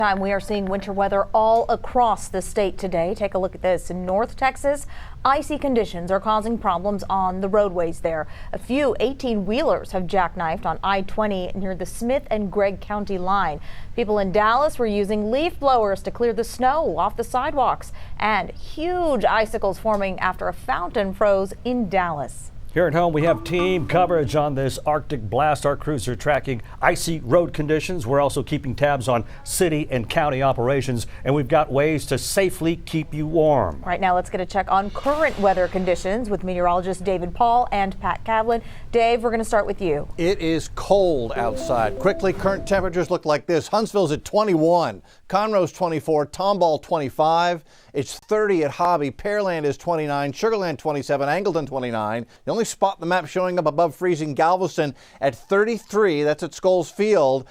We are seeing winter weather all across the state today. Take a look at this. In North Texas, icy conditions are causing problems on the roadways there. A few 18-wheelers have jackknifed on I-20 near the Smith and Gregg County line. People in Dallas were using leaf blowers to clear the snow off the sidewalks, and huge icicles forming after a fountain froze in Dallas. Here at home, we have team coverage on this Arctic blast. Our crews are tracking icy road conditions. We're also keeping tabs on city and county operations, and we've got ways to safely keep you warm. Right now, let's get a check on current weather conditions with meteorologist David Paul and Pat Kavlin. Dave, we're going to start with you. It is cold outside. Quickly, current temperatures look like this. Huntsville's at 21, Conroe's 24, Tomball 25. It's 30 at Hobby. Pearland is 29, Sugarland 27, Angleton 29. The only spot on the map showing up above freezing, Galveston at 33. That's at Scholes Field.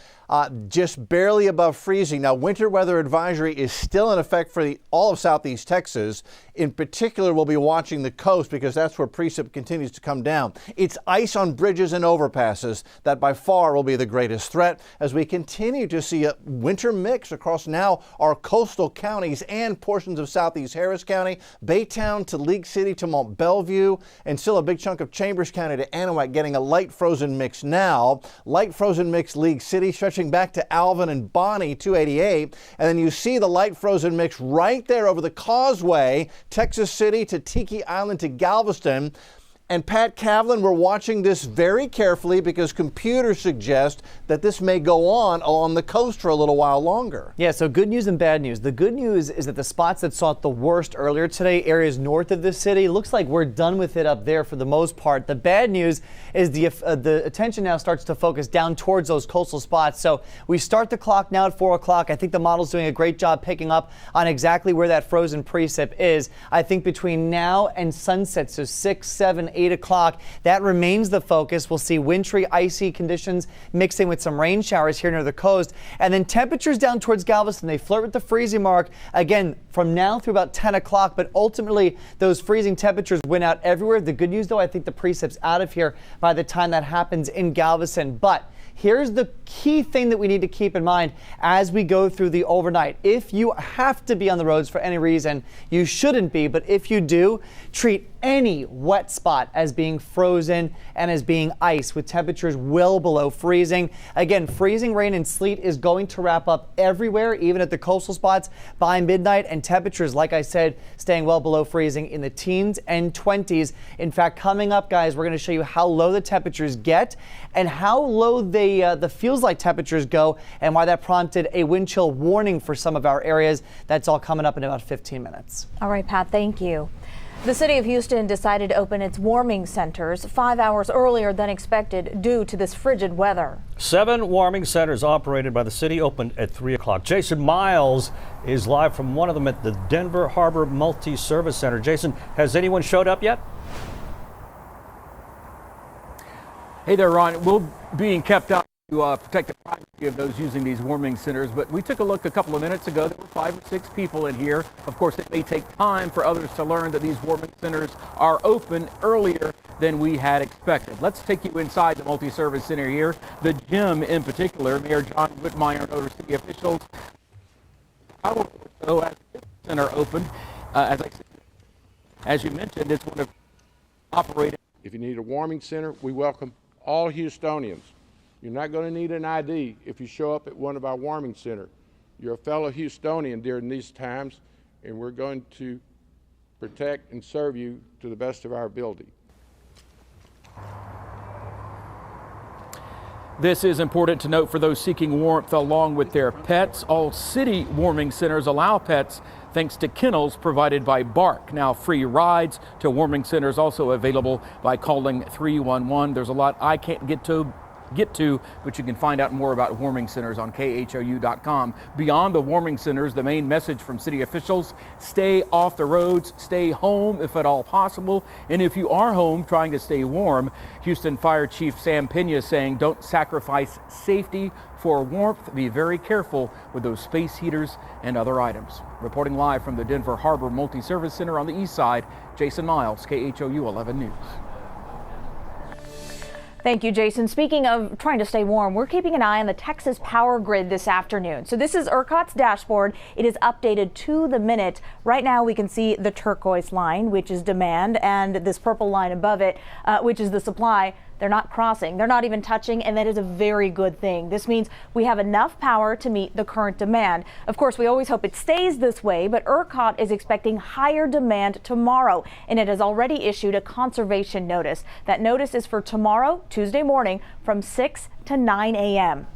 Just barely above freezing. Now, winter weather advisory is still in effect for all of southeast Texas. In particular, we'll be watching the coast because that's where precip continues to come down. It's ice on bridges and overpasses that by far will be the greatest threat as we continue to see a winter mix across now our coastal counties and portions of southeast Harris County, Baytown to League City to Mont Belvieu, and still a big chunk of Chambers County to Anahuac getting a light frozen mix now. Light frozen mix League City stretching back to Alvin and Bonnie 288, and then you see the light frozen mix right there over the causeway, Texas City to Tiki Island to Galveston. And Pat Kavlin, we're watching this very carefully because computers suggest that this may go on the coast for a little while longer. Yeah, so good news and bad news. The good news is that the spots that saw it the worst earlier today, areas north of the city, looks like we're done with it up there for the most part. The bad news is the attention now starts to focus down towards those coastal spots. So we start the clock now at 4 o'clock. I think the model's doing a great job picking up on exactly where that frozen precip is. I think between now and sunset, so 6, 7, 8 o'clock, that remains the focus. We'll see wintry, icy conditions mixing with some rain showers here near the coast. And then temperatures down towards Galveston, they flirt with the freezing mark again from now through about 10 o'clock. But ultimately, those freezing temperatures win out everywhere. The good news, though, I think the precip's out of here by the time that happens in Galveston. But here's the key thing that we need to keep in mind as we go through the overnight. If you have to be on the roads for any reason, you shouldn't be, but if you do, treat any wet spot as being frozen and as being ice with temperatures well below freezing. Again, freezing rain and sleet is going to wrap up everywhere, even at the coastal spots by midnight, and temperatures, like I said, staying well below freezing in the teens and 20s. In fact, coming up, guys, we're going to show you how low the temperatures get and how low the feels like temperatures go and why that prompted a wind chill warning for some of our areas. That's all coming up in about 15 minutes. All right, Pat, thank you. The city of Houston decided to open its warming centers 5 hours earlier than expected due to this frigid weather. 7 warming centers operated by the city opened at 3 o'clock. Jason Miles is live from one of them at the Denver Harbor Multi-Service Center. Jason, has anyone showed up yet? Hey there, Ron. We're being kept up to protect the privacy of those using these warming centers, but we took a look a couple of minutes ago. There were 5 or 6 people in here. Of course, it may take time for others to learn that these warming centers are open earlier than we had expected. Let's take you inside the multi-service center here, the gym in particular. Mayor John Whitmire and other city officials. So as the center opened, as you mentioned, it's one of operating. If you need a warming center, we welcome all Houstonians. You're not going to need an ID if you show up at one of our warming centers. You're a fellow Houstonian during these times, and we're going to protect and serve you to the best of our ability. This is important to note for those seeking warmth along with their pets. All city warming centers allow pets thanks to kennels provided by Bark. Now, free rides to warming centers also available by calling 311. There's a lot I can't get to, but you can find out more about warming centers on KHOU.com. Beyond the warming centers, the main message from city officials: stay off the roads, stay home if at all possible. And if you are home trying to stay warm, Houston Fire Chief Sam Pena saying don't sacrifice safety for warmth. Be very careful with those space heaters and other items. Reporting live from the Denver Harbor Multi-Service Center on the east side, Jason Miles, KHOU 11 News. Thank you, Jason. Speaking of trying to stay warm, we're keeping an eye on the Texas power grid this afternoon. So this is ERCOT's dashboard. It is updated to the minute. Right now we can see the turquoise line, which is demand, and this purple line above it, which is the supply. They're not crossing, they're not even touching, and that is a very good thing. This means we have enough power to meet the current demand. Of course, we always hope it stays this way, but ERCOT is expecting higher demand tomorrow, and it has already issued a conservation notice. That notice is for tomorrow, Tuesday morning, from 6 to 9 a.m.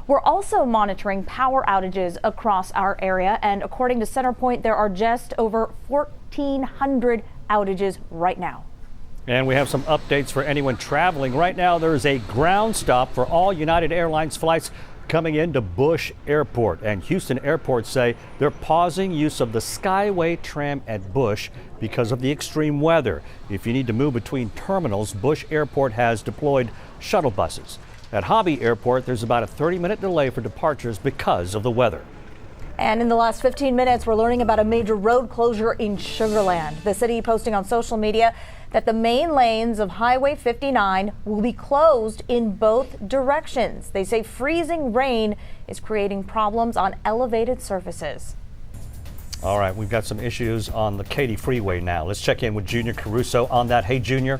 We're also monitoring power outages across our area, and according to CenterPoint, there are just over 1,400 outages right now. And we have some updates for anyone traveling. Right now, there is a ground stop for all United Airlines flights coming into Bush Airport. And Houston airports say they're pausing use of the Skyway tram at Bush because of the extreme weather. If you need to move between terminals, Bush Airport has deployed shuttle buses. At Hobby Airport, there's about a 30-minute delay for departures because of the weather. And in the last 15 minutes, we're learning about a major road closure in Sugar Land. The city posting on social media that the main lanes of Highway 59 will be closed in both directions. They say freezing rain is creating problems on elevated surfaces. All right, we've got some issues on the Katy Freeway now. Let's check in with Junior Caruso on that. Hey, Junior.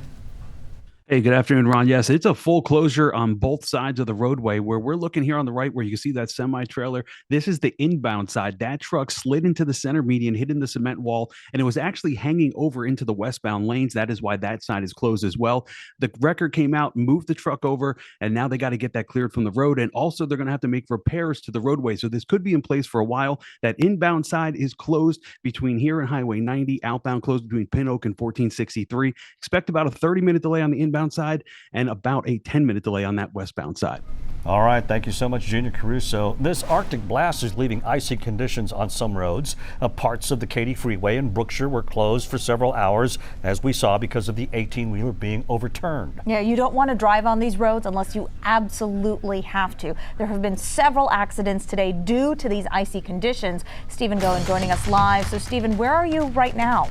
Hey, good afternoon, Ron. Yes, it's a full closure on both sides of the roadway. Where we're looking here on the right, where you can see that semi-trailer, this is the inbound side. That truck slid into the center median, hit in the cement wall, and it was actually hanging over into the westbound lanes. That is why that side is closed as well. The wrecker came out, moved the truck over, and now they got to get that cleared from the road. And also, they're going to have to make repairs to the roadway. So this could be in place for a while. That inbound side is closed between here and Highway 90, outbound closed between Pin Oak and 1463. Expect about a 30-minute delay on the inbound side and about a 10-minute delay on that westbound side. All right, thank you so much, Junior Caruso. This Arctic blast is leaving icy conditions on some roads. Parts of the Katy Freeway and Brookshire were closed for several hours, as we saw, because of the 18-wheeler being overturned. Yeah, you don't want to drive on these roads unless you absolutely have to. There have been several accidents today due to these icy conditions. Stephen Goen joining us live. So, Stephen, where are you right now?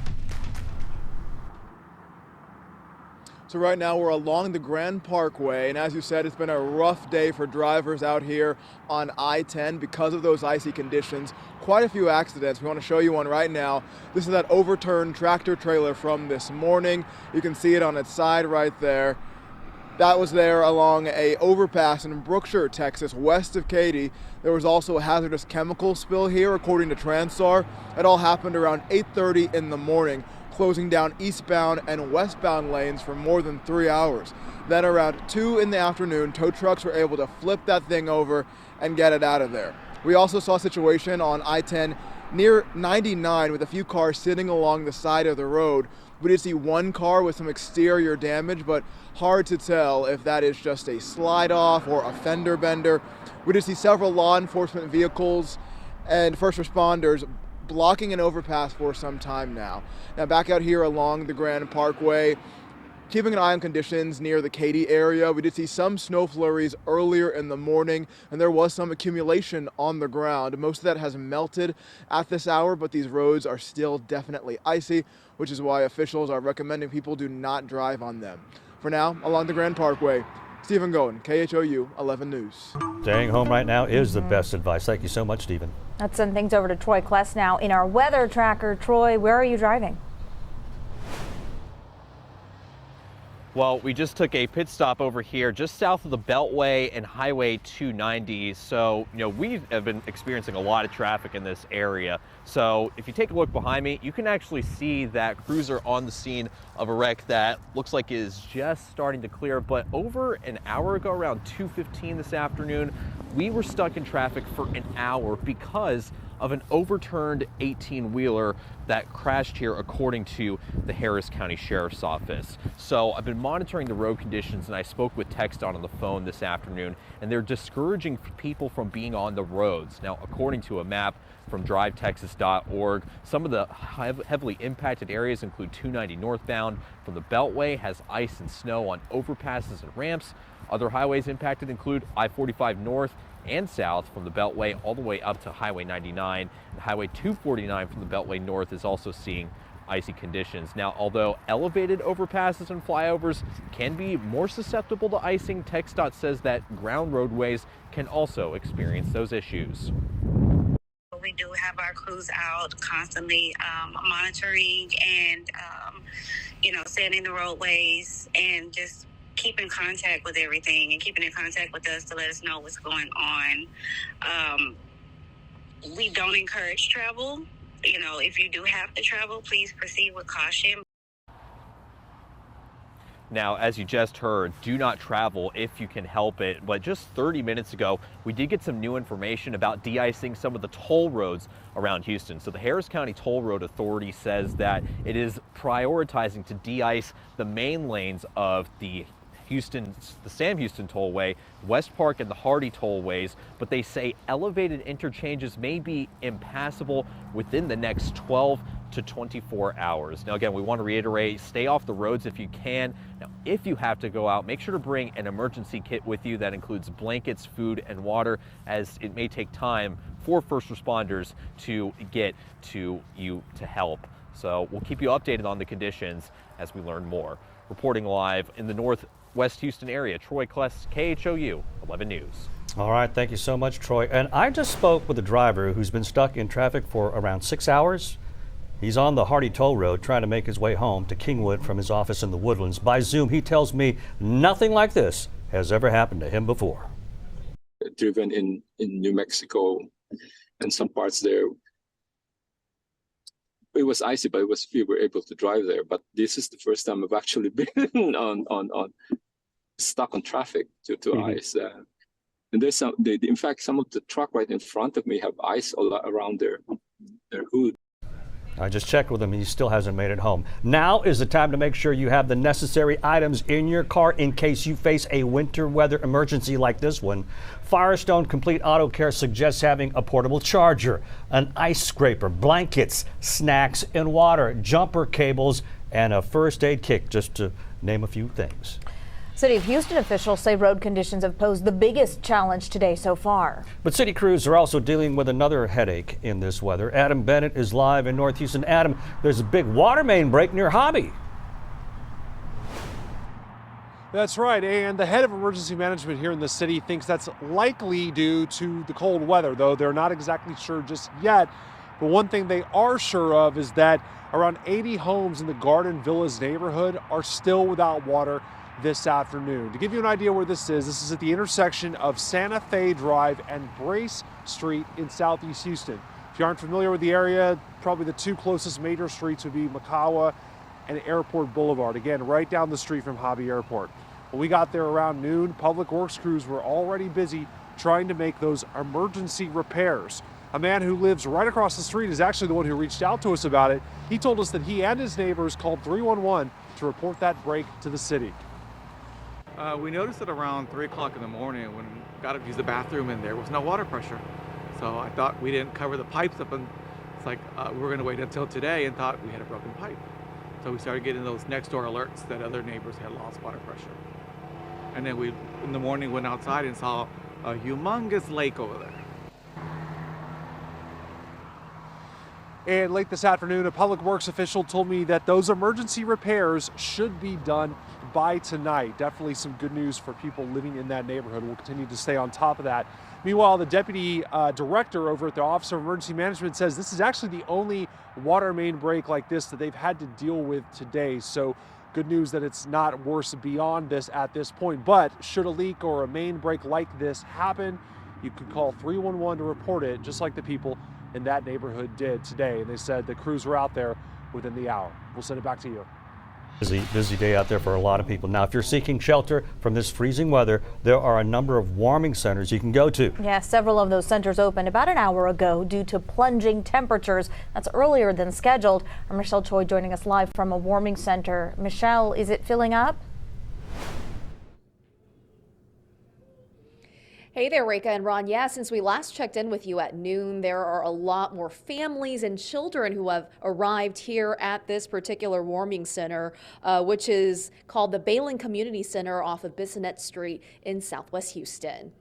So right now we're along the Grand Parkway, and as you said, it's been a rough day for drivers out here on I-10 because of those icy conditions. Quite a few accidents. We want to show you one right now. This is that overturned tractor trailer from this morning. You can see it on its side right there. That was there along a overpass in Brookshire, Texas, west of Katy. There was also a hazardous chemical spill here, according to Transtar. It all happened around 8:30 in the morning, closing down eastbound and westbound lanes for more than 3 hours. Then around 2 in the afternoon, tow trucks were able to flip that thing over and get it out of there. We also saw a situation on I-10 near 99 with a few cars sitting along the side of the road. We did see one car with some exterior damage, but hard to tell if that is just a slide off or a fender bender. We did see several law enforcement vehicles and first responders blocking an overpass for some time now. Now back out here along the Grand Parkway, keeping an eye on conditions near the Katy area. We did see some snow flurries earlier in the morning, and there was some accumulation on the ground. Most of that has melted at this hour, but these roads are still definitely icy, which is why officials are recommending people do not drive on them. For now, along the Grand Parkway, Stephen Goen, KHOU 11 News. Staying home right now is the best advice. Thank you so much, Stephen. Let's send things over to Troy Kless now in our weather tracker. Troy, where are you driving? Well, we just took a pit stop over here just south of the Beltway and Highway 290. So, we have been experiencing a lot of traffic in this area. So if you take a look behind me, you can actually see that cruiser on the scene of a wreck that looks like is just starting to clear. But over an hour ago, around 2:15 this afternoon, we were stuck in traffic for an hour because of an overturned 18-wheeler that crashed here, according to the Harris County Sheriff's Office. So I've been monitoring the road conditions, and I spoke with TxDOT on the phone this afternoon, and they're discouraging people from being on the roads. Now, according to a map from drivetexas.org, some of the heavily impacted areas include 290 northbound from the Beltway, has ice and snow on overpasses and ramps. Other highways impacted include I-45 north and south from the Beltway all the way up to Highway 99. And Highway 249 from the Beltway north is also seeing icy conditions. Now, although elevated overpasses and flyovers can be more susceptible to icing, TxDOT says that ground roadways can also experience those issues. We do have our crews out constantly monitoring and, sanding the roadways and just keep in contact with everything and keeping in contact with us to let us know what's going on. We don't encourage travel. If you do have to travel, please proceed with caution. Now, as you just heard, do not travel if you can help it. But just 30 minutes ago, we did get some new information about de-icing some of the toll roads around Houston. So the Harris County Toll Road Authority says that it is prioritizing to de-ice the main lanes of the Sam Houston Tollway, West Park and the Hardy Tollways, but they say elevated interchanges may be impassable within the next 12 to 24 hours. Now again, we want to reiterate, stay off the roads if you can. Now, if you have to go out, make sure to bring an emergency kit with you that includes blankets, food, and water, as it may take time for first responders to get to you to help. So we'll keep you updated on the conditions as we learn more. Reporting live in the Northwest Houston area, Troy Kless, KHOU 11 News. All right, thank you so much, Troy. And I just spoke with a driver who's been stuck in traffic for around 6 hours. He's on the Hardy Toll Road trying to make his way home to Kingwood from his office in the Woodlands. By Zoom, he tells me nothing like this has ever happened to him before. Driven in New Mexico and some parts there. It was icy, but we were able to drive there. But this is the first time I've actually been on stuck on traffic due to ice. And there's in fact, some of the truck right in front of me have ice all around their hood. I just checked with him. He still hasn't made it home. Now is the time to make sure you have the necessary items in your car in case you face a winter weather emergency like this one. Firestone Complete Auto Care suggests having a portable charger, an ice scraper, blankets, snacks and water, jumper cables, and a first aid kit, just to name a few things. City of Houston officials say road conditions have posed the biggest challenge today so far. But city crews are also dealing with another headache in this weather. Adam Bennett is live in North Houston. Adam, there's a big water main break near Hobby. That's right, and the head of emergency management here in the city thinks that's likely due to the cold weather, though they're not exactly sure just yet. But one thing they are sure of is that around 80 homes in the Garden Villas neighborhood are still without water this afternoon. To give you an idea where this is at the intersection of Santa Fe Drive and Brace Street in Southeast Houston. If you aren't familiar with the area, probably the two closest major streets would be Makawa and Airport Boulevard. Again, right down the street from Hobby Airport. When we got there around noon, public works crews were already busy trying to make those emergency repairs. A man who lives right across the street is actually the one who reached out to us about it. He told us that he and his neighbors called 311 to report that break to the city. We noticed it around 3 o'clock in the morning when we got to use the bathroom and there was no water pressure. So I thought we didn't cover the pipes up, and it's like we were going to wait until today and thought we had a broken pipe. So we started getting those next door alerts that other neighbors had lost water pressure. And then we, in the morning, went outside and saw a humongous lake over there. And late this afternoon, a public works official told me that those emergency repairs should be done by tonight. Definitely some good news for people living in that neighborhood. We'll continue to stay on top of that. Meanwhile, the deputy director over at the Office of Emergency Management says this is actually the only water main break like this that they've had to deal with today. So good news that it's not worse beyond this at this point. But should a leak or a main break like this happen, you could call 311 to report it, just like the people in that neighborhood did today. And they said the crews were out there within the hour. We'll send it back to you. Busy day out there for a lot of people. Now, if you're seeking shelter from this freezing weather, there are a number of warming centers you can go to. Yeah, several of those centers opened about an hour ago due to plunging temperatures. That's earlier than scheduled. Our Michelle Choi joining us live from a warming center. Michelle, is it filling up? Hey there, Reka and Ron. Yeah, since we last checked in with you at noon, there are a lot more families and children who have arrived here at this particular warming center, which is called the Balin Community Center off of Bissonnette Street in Southwest Houston,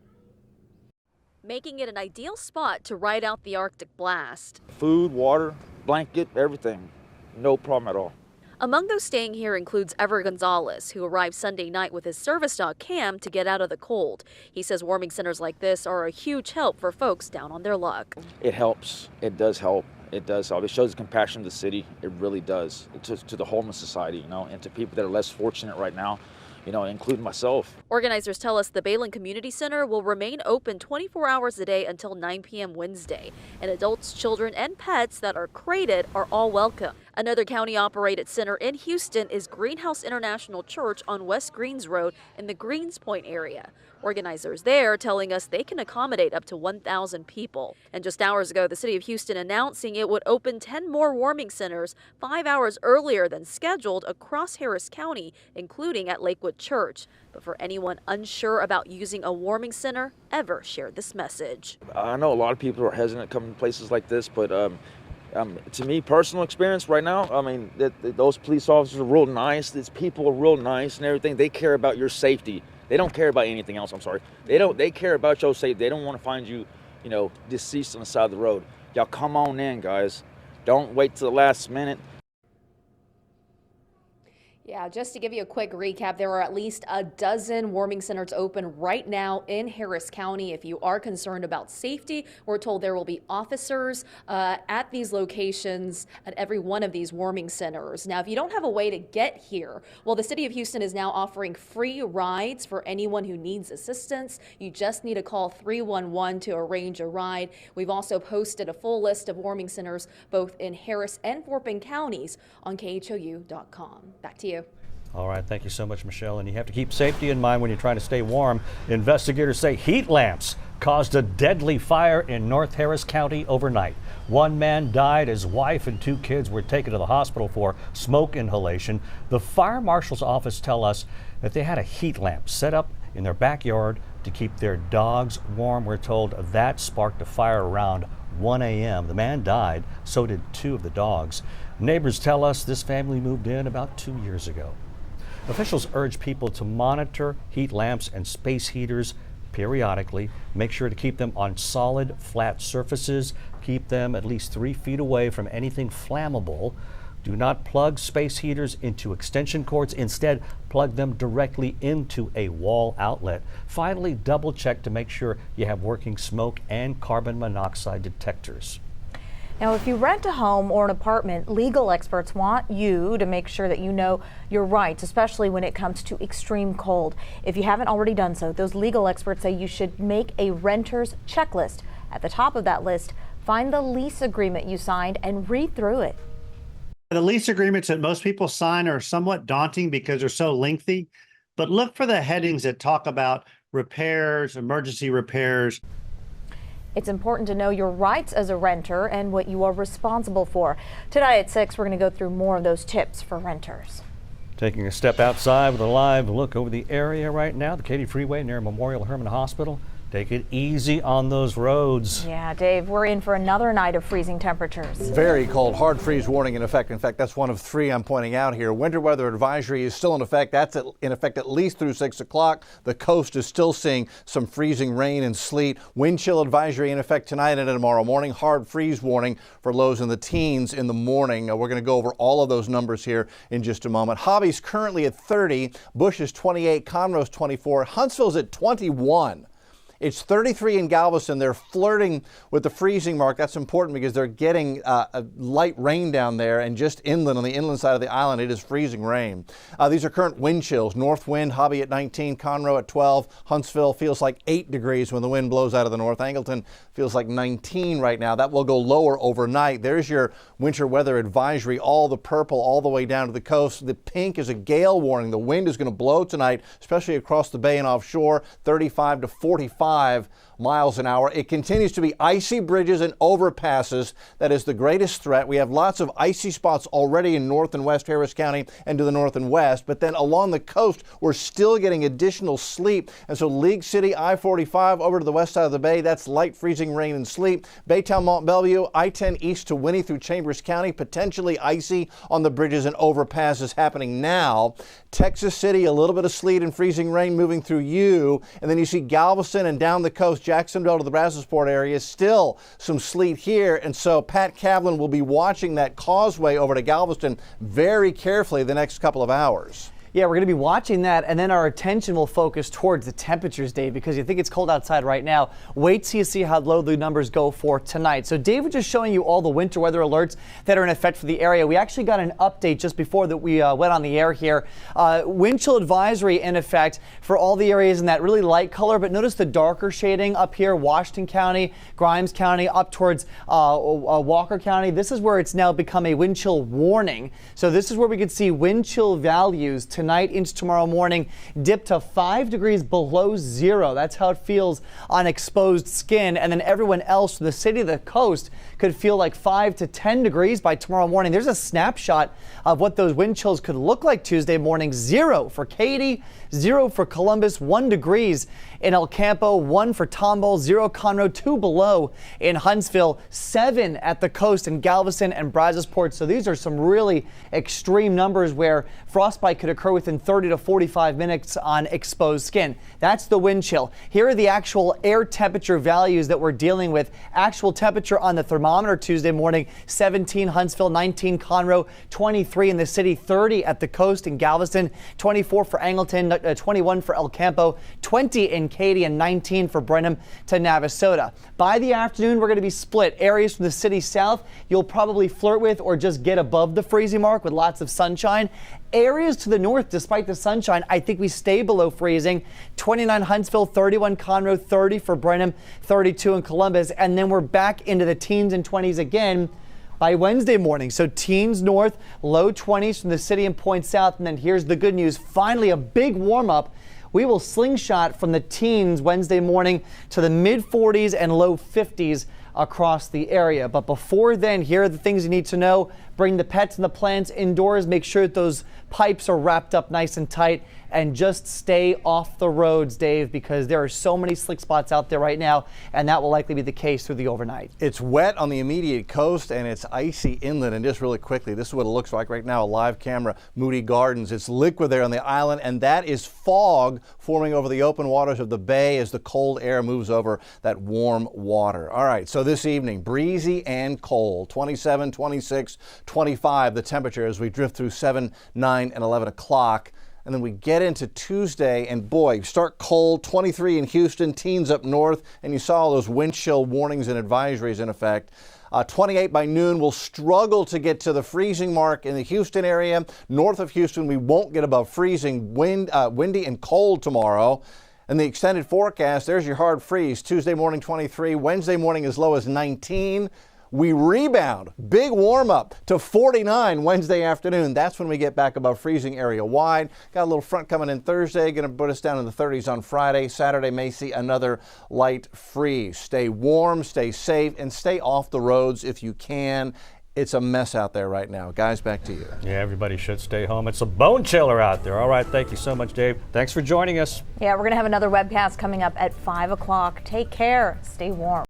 making it an ideal spot to ride out the Arctic blast. Food, water, blanket, everything. no problem at all. Among those staying here includes Ever Gonzalez, who arrived Sunday night with his service dog Cam to get out of the cold. He says warming centers like this are a huge help for folks down on their luck. It helps. It does help. It does help. It shows compassion to the city. It really does. To the homeless society, and to people that are less fortunate right now, including myself. Organizers tell us the Baylen Community Center will remain open 24 hours a day until 9 p.m. Wednesday, and adults, children, and pets that are crated are all welcome. Another county-operated center in Houston is Greenhouse International Church on West Greens Road in the Greens Point area. Organizers there telling us they can accommodate up to 1,000 people. And just hours ago, the city of Houston announcing it would open 10 more warming centers 5 hours earlier than scheduled across Harris County, including at Lakewood Church. But for anyone unsure about using a warming center, Ever shared this message. I know a lot of people are hesitant coming to places like this, but to me, personal experience right now, those police officers are real nice. These people are real nice and everything. They care about your safety. They don't care about anything else. I'm sorry. They care about your safety. They don't want to find you, deceased on the side of the road. Y'all come on in, guys. Don't wait till the last minute. Yeah, just to give you a quick recap, there are at least a dozen warming centers open right now in Harris County. If you are concerned about safety, we're told there will be officers at these locations at every one of these warming centers. Now, if you don't have a way to get here, well, the city of Houston is now offering free rides for anyone who needs assistance. You just need to call 311 to arrange a ride. We've also posted a full list of warming centers both in Harris and Fort Bend counties on khou.com. Back to you. All right, thank you so much, Michelle. And you have to keep safety in mind when you're trying to stay warm. Investigators say heat lamps caused a deadly fire in North Harris County overnight. One man died. His wife and 2 kids were taken to the hospital for smoke inhalation. The fire marshal's office tell us that they had a heat lamp set up in their backyard to keep their dogs warm. We're told that sparked a fire around 1 a.m. The man died, so did 2 of the dogs. Neighbors tell us this family moved in about 2 years ago. Officials urge people to monitor heat lamps and space heaters periodically. Make sure to keep them on solid, flat surfaces. Keep them at least 3 feet away from anything flammable. Do not plug space heaters into extension cords. Instead, plug them directly into a wall outlet. Finally, double check to make sure you have working smoke and carbon monoxide detectors. Now, if you rent a home or an apartment, legal experts want you to make sure that you know your rights, especially when it comes to extreme cold. If you haven't already done so, those legal experts say you should make a renter's checklist. At the top of that list, find the lease agreement you signed and read through it. The lease agreements that most people sign are somewhat daunting because they're so lengthy, but look for the headings that talk about repairs, emergency repairs. It's important to know your rights as a renter and what you are responsible for. Today at 6, we're going to go through more of those tips for renters. Taking a step outside with a live look over the area right now, the Katy Freeway near Memorial Hermann Hospital. Take it easy on those roads. Yeah, Dave, we're in for another night of freezing temperatures. Very cold, hard freeze warning in effect. In fact, that's one of 3 I'm pointing out here. Winter weather advisory is still in effect. That's in effect at least through 6 o'clock. The coast is still seeing some freezing rain and sleet. Wind chill advisory in effect tonight and tomorrow morning. Hard freeze warning for lows in the teens in the morning. We're going to go over all of those numbers here in just a moment. Hobby's currently at 30. Bush is 28. Conroe's 24. Huntsville's at 21. It's 33 in Galveston. They're flirting with the freezing mark. That's important because they're getting a light rain down there, and just inland on the inland side of the island, it is freezing rain. These are current wind chills. North wind, Hobby at 19, Conroe at 12. Huntsville feels like 8 degrees when the wind blows out of the north. Angleton feels like 19 right now. That will go lower overnight. There's your winter weather advisory, all the purple all the way down to the coast. The pink is a gale warning. The wind is going to blow tonight, especially across the bay and offshore, 35 to 45 miles an hour. It continues to be icy bridges and overpasses that is the greatest threat. We have lots of icy spots already in North and West Harris County and to the north and west, but then along the coast we're still getting additional sleet, and so League City, I-45 over to the west side of the bay, that's light freezing rain and sleet. Baytown, Mont Belvieu, I-10 east to Winnie through Chambers County, potentially icy on the bridges and overpasses happening now. Texas City, a little bit of sleet and freezing rain moving through you, and then you see Galveston and down the coast Jacksonville to the Brazosport area, still some sleet here. And so Pat Kavlin will be watching that causeway over to Galveston very carefully the next couple of hours. Yeah, we're going to be watching that, and then our attention will focus towards the temperatures, Dave, because you think it's cold outside right now. Wait till you see how low the numbers go for tonight. So Dave was just showing you all the winter weather alerts that are in effect for the area. We actually got an update just before that we went on the air here. Wind chill advisory in effect for all the areas in that really light color, but notice the darker shading up here, Washington County, Grimes County, up towards Walker County. This is where it's now become a wind chill warning. So this is where we could see wind chill values tonight into tomorrow morning dip to 5 degrees below zero. That's how it feels on exposed skin. And then everyone else from the city to the coast could feel like 5 to 10 degrees by tomorrow morning. There's a snapshot of what those wind chills could look like Tuesday morning. 0 for Katy, 0 for Columbus, 1 degrees in El Campo, 1 for Tomball, 0 Conroe, 2 below in Huntsville, 7 at the coast in Galveston and Brazosport. So these are some really extreme numbers where frostbite could occur within 30 to 45 minutes on exposed skin. That's the wind chill. Here are the actual air temperature values that we're dealing with. Actual temperature on the thermometer Tuesday morning, 17 Huntsville, 19 Conroe, 23 in the city, 30 at the coast in Galveston, 24 for Angleton, 21 for El Campo, 20 in Katy, and 19 for Brenham to Navasota. By the afternoon, we're going to be split. Areas from the city south you'll probably flirt with or just get above the freezing mark with lots of sunshine. Areas to the north, despite the sunshine, I think we stay below freezing. 29 Huntsville, 31 Conroe, 30 for Brenham, 32 in Columbus, and then we're back into the teens and 20s again by Wednesday morning. So teens north, low 20s from the city and points south. And then here's the good news. Finally, a big warm up. We will slingshot from the teens Wednesday morning to the mid 40s and low 50s across the area. But before then, here are the things you need to know. Bring the pets and the plants indoors. Make sure that those pipes are wrapped up nice and tight, and just stay off the roads, Dave, because there are so many slick spots out there right now, and that will likely be the case through the overnight. It's wet on the immediate coast and it's icy inland. And just really quickly, this is what it looks like right now, a live camera, Moody Gardens. It's liquid there on the island, and that is fog forming over the open waters of the bay as the cold air moves over that warm water. All right, so this evening, breezy and cold, 27, 26, 25 the temperature as we drift through 7, 9, and 11 o'clock. And then we get into Tuesday, and boy, start cold, 23 in Houston, teens up north, and you saw all those wind chill warnings and advisories in effect. 28 by noon, we'll struggle to get to the freezing mark in the Houston area. North of Houston, we won't get above freezing, windy and cold tomorrow. And the extended forecast, there's your hard freeze. Tuesday morning, 23, Wednesday morning as low as 19. We rebound, big warm up to 49 Wednesday afternoon. That's when we get back above freezing area wide. Got a little front coming in Thursday, going to put us down in the 30s on Friday. Saturday may see another light freeze. Stay warm, stay safe, and stay off the roads if you can. It's a mess out there right now. Guys, back to you. Yeah, everybody should stay home. It's a bone chiller out there. All right, thank you so much, Dave. Thanks for joining us. Yeah, we're going to have another webcast coming up at 5 o'clock. Take care. Stay warm.